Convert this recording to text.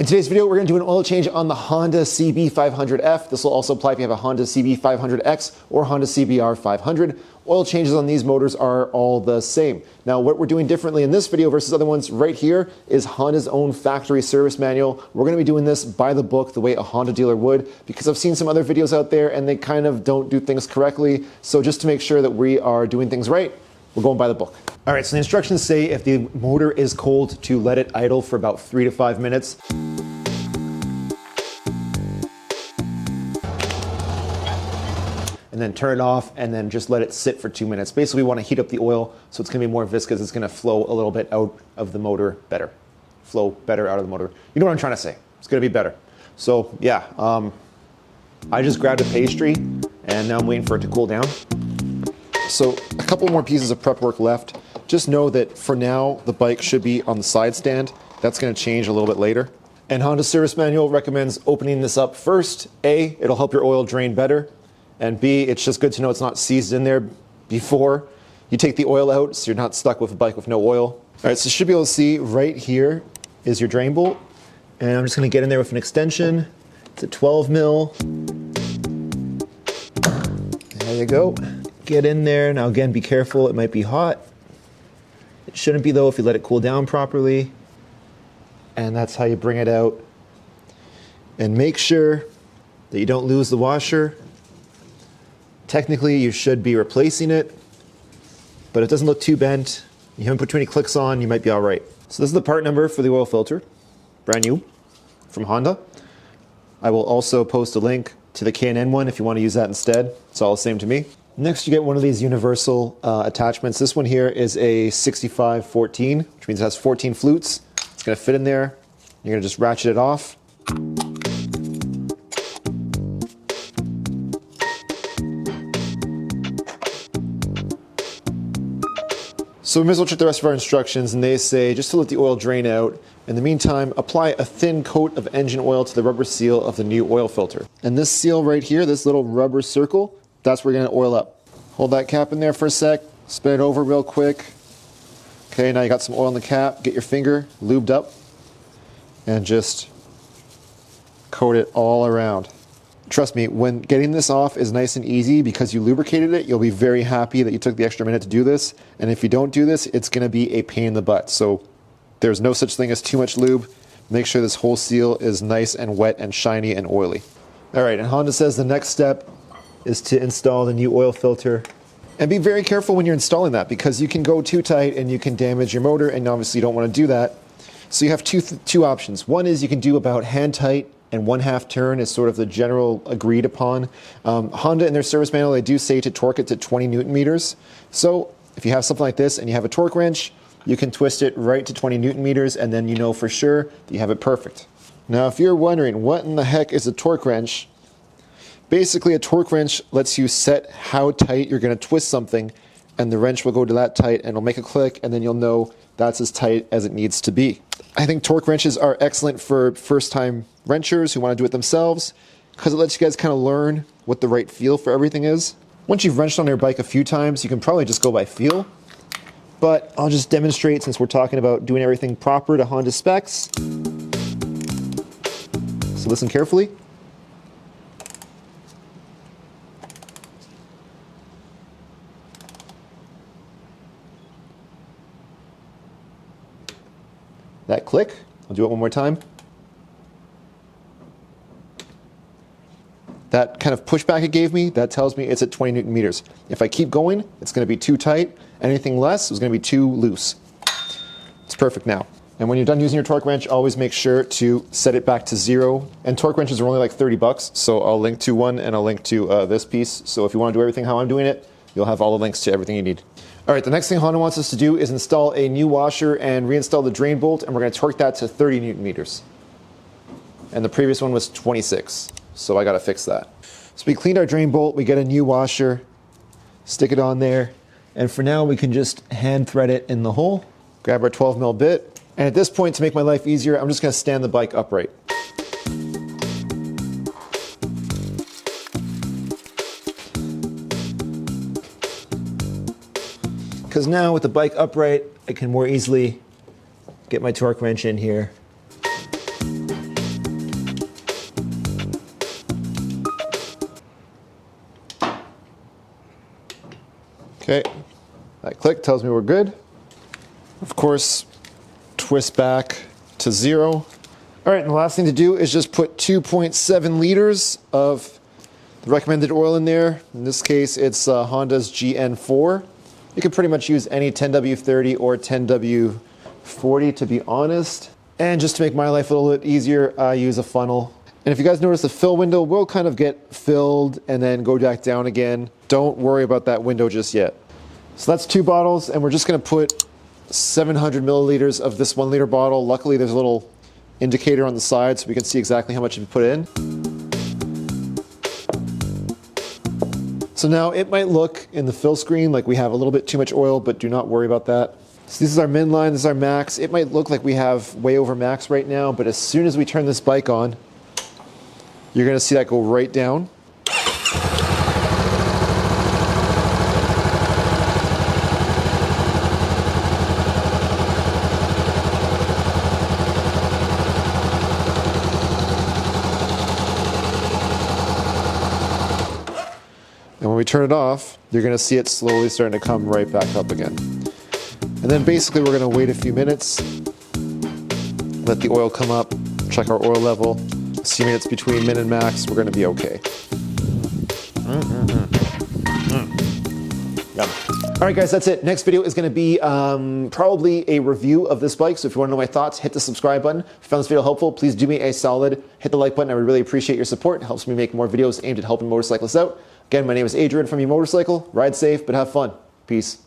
In today's video, we're going to do an oil change on the Honda CB500F. This will also apply if you have a Honda CB500X or Honda CBR500. Oil changes on these motors are all the same. Now, what we're doing differently in this video versus other ones right here is Honda's own factory service manual. We're going to be doing this by the book, the way a Honda dealer would, because I've seen some other videos out there and they kind of don't do things correctly. So just to make sure that we are doing things right, we're going by the book. All right, so the instructions say if the motor is cold to let it idle for about 3 to 5 minutes. And then turn it off and then just let it sit for 2 minutes. Basically, we want to heat up the oil so it's going to be more viscous. It's going to flow a little bit out of the motor better. Flow better out of the motor. You know what I'm trying to say. It's going to be better. So yeah, I just grabbed a pastry and now I'm waiting for it to cool down. So a couple more pieces of prep work left. Just know that for now, the bike should be on the side stand. That's going to change a little bit later. And Honda Service Manual recommends opening this up first. A, it'll help your oil drain better. And B, it's just good to know it's not seized in there before you take the oil out, so you're not stuck with a bike with no oil. All right, so you should be able to see right here is your drain bolt. And I'm just going to get in there with an extension. It's a 12 mil. There you go. Get in there. Now again, be careful, it might be hot. It shouldn't be though if you let it cool down properly. And that's how you bring it out. And make sure that you don't lose the washer. Technically, you should be replacing it, but it doesn't look too bent. You haven't put too many clicks on, you might be all right. So this is the part number for the oil filter, brand new from Honda. I will also post a link to the K&N one if you want to use that instead. It's all the same to me. Next, you get one of these universal attachments. This one here is a 65-14, which means it has 14 flutes. It's going to fit in there. You're going to just ratchet it off. So we may as well check the rest of our instructions, and they say just to let the oil drain out. In the meantime, apply a thin coat of engine oil to the rubber seal of the new oil filter. And this seal right here, this little rubber circle, that's where you're going to oil up. Hold that cap in there for a sec, spin it over real quick. Okay, now you got some oil in the cap. Get your finger lubed up and just coat it all around. Trust me, when getting this off is nice and easy because you lubricated it, you'll be very happy that you took the extra minute to do this. And if you don't do this, it's going to be a pain in the butt. So there's no such thing as too much lube. Make sure this whole seal is nice and wet and shiny and oily. All right, and Honda says the next step is to install the new oil filter. And be very careful when you're installing that because you can go too tight and you can damage your motor, and obviously you don't want to do that. So you have two options. One is you can do about hand tight and 1/2 turn is sort of the general agreed upon. Honda in their service manual, they do say to torque it to 20 Newton meters. So if you have something like this and you have a torque wrench, you can twist it right to 20 Newton meters and then you know for sure that you have it perfect. Now, if you're wondering what in the heck is a torque wrench, basically a torque wrench lets you set how tight you're going to twist something, and the wrench will go to that tight and it'll make a click, and then you'll know that's as tight as it needs to be. I think torque wrenches are excellent for first-time wrenchers who want to do it themselves because it lets you guys kind of learn what the right feel for everything is. Once you've wrenched on your bike a few times, you can probably just go by feel. But I'll just demonstrate since we're talking about doing everything proper to Honda specs. So listen carefully. That click, I'll do it one more time. That kind of pushback it gave me, that tells me it's at 20 Newton meters. If I keep going, it's going to be too tight. Anything less is going to be too loose. It's perfect now. And when you're done using your torque wrench, always make sure to set it back to 0. And torque wrenches are only like 30 bucks, so I'll link to one and I'll link to this piece. So if you want to do everything how I'm doing it, you'll have all the links to everything you need. All right, the next thing Honda wants us to do is install a new washer and reinstall the drain bolt, and we're going to torque that to 30 Newton meters. And the previous one was 26, so I got to fix that. So we cleaned our drain bolt, we get a new washer, stick it on there, and for now we can just hand thread it in the hole, grab our 12 mil bit, and at this point, to make my life easier, I'm just going to stand the bike upright. Because now with the bike upright, I can more easily get my torque wrench in here. And Okay, that click tells me we're good. Of course, twist back to 0. All right, and the last thing to do is just put 2.7 liters of the recommended oil in there. In this case, it's Honda's GN4. You can pretty much use any 10W30 or 10W40, to be honest. And just to make my life a little bit easier, I use a funnel. And if you guys notice, the fill window will kind of get filled and then go back down again. Don't worry about that window just yet. So that's 2 bottles, and we're just gonna put 700 milliliters of this 1 liter bottle. Luckily, there's a little indicator on the side so we can see exactly how much you put in. So now it might look in the fill screen like we have a little bit too much oil, but do not worry about that. So this is our min line, this is our max. It might look like we have way over max right now, but as soon as we turn this bike on, you're gonna see that go right down. And when we turn it off, you're gonna see it slowly starting to come right back up again. And then basically we're gonna wait a few minutes, let the oil come up, check our oil level. Assuming it's between min and max, we're gonna be okay. All right, guys, that's it. Next video is gonna be probably a review of this bike. So if you wanna know my thoughts, hit the subscribe button. If you found this video helpful, please do me a solid. Hit the like button. I would really appreciate your support. It helps me make more videos aimed at helping motorcyclists out. Again, my name is Adrian from eMotorcycle. Ride safe, but have fun. Peace.